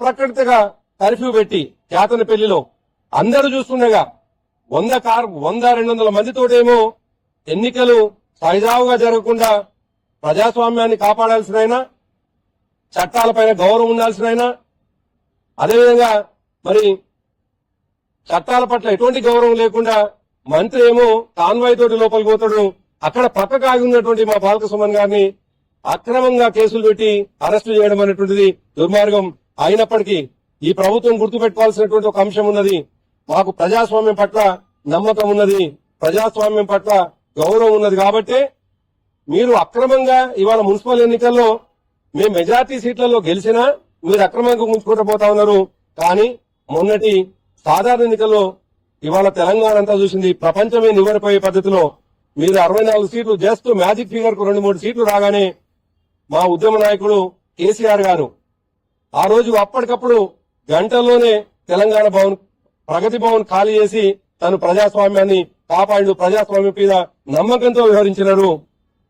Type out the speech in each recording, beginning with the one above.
ప్రకృతిగా curfew పెట్టి కేతనపల్లిలో అందరూ చూస్తుండగా 100-200 మందితోటేమో ఎన్నికలు సజావుగా జరగకుండా ప్రజాస్వామ్యాన్ని కాపాడాల్సిన చట్టాలపైన గౌరవం ఉండాల్సిన అదేవిధంగా మరి చట్టాల పట్ల ఎటువంటి గౌరవం లేకుండా మంత్రి ఏమో కాన్వాయ్ తోటి లోపలికి పోతాడు. అక్కడ పక్కకు ఆగి ఉన్నటువంటి మా పాలక సుమన్ గారిని అక్రమంగా కేసులు పెట్టి అరెస్టు చేయడం అనేటువంటిది దుర్మార్గం. అయినప్పటికీ ఈ ప్రభుత్వం గుర్తుపెట్టుకోవాల్సినటువంటి ఒక అంశం ఉన్నది. మాకు ప్రజాస్వామ్యం పట్ల నమ్మకం ఉన్నది, ప్రజాస్వామ్యం పట్ల గౌరవం ఉన్నది. కాబట్టి మీరు అక్రమంగా ఇవాళ మున్సిపల్ ఎన్నికల్లో మేము మెజార్టీ సీట్లలో గెలిచినా మీరు అక్రమంగా ముంచుకుంటూ పోతా ఉన్నారు. కానీ మొన్నటి సాధారణ ఎన్నికల్లో ఇవాళ తెలంగాణ అంతా చూసింది, ప్రపంచమే నివ్వెరపోయే పద్ధతిలో మీరు 64 సీట్లు జస్ట్ మ్యాజిక్ ఫిగర్ కు 2-3 సీట్లు రాగానే మా ఉద్యమ నాయకుడు కేసీఆర్ గారు ఆ రోజు అప్పటికప్పుడు గంటల్లోనే తెలంగాణ భవన్, ప్రగతి భవన్ ఖాళీ చేసి తను ప్రజాస్వామ్యాన్ని కాపాడు, ప్రజాస్వామ్యం మీద నమ్మకంతో వ్యవహరించినారు.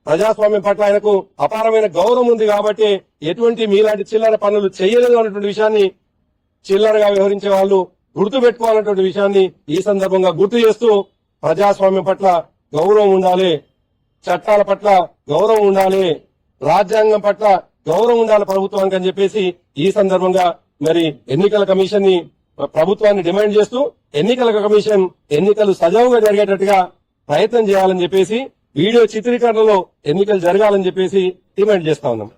ప్రజాస్వామ్యం పట్ల ఆయనకు అపారమైన గౌరవం ఉంది కాబట్టి ఎటువంటి మీలాంటి చిల్లర పనులు చేయలేదు అన్నటువంటి విషయాన్ని చిల్లరగా వ్యవహరించే వాళ్ళు గుర్తు పెట్టుకోవాలన్నటువంటి విషయాన్ని ఈ సందర్భంగా గుర్తు చేస్తూ ప్రజాస్వామ్యం పట్ల గౌరవం ఉండాలి, చట్టాల పట్ల గౌరవం ఉండాలి, రాజ్యాంగం పట్ల గౌరవం ఉండాలి ప్రభుత్వానికి అని చెప్పేసి ఈ సందర్భంగా మరి ఎన్నికల కమిషన్ ని ప్రభుత్వాన్ని డిమాండ్ చేస్తూ ఎన్నికల కమిషన్ ఎన్నికలు సజావుగా జరిగేటట్టుగా ప్రయత్నం చేయాలని చెప్పేసి వీడియో చిత్రీకరణలో ఎన్నికలు జరగాలని చెప్పేసి డిమాండ్ చేస్తా ఉన్నాం.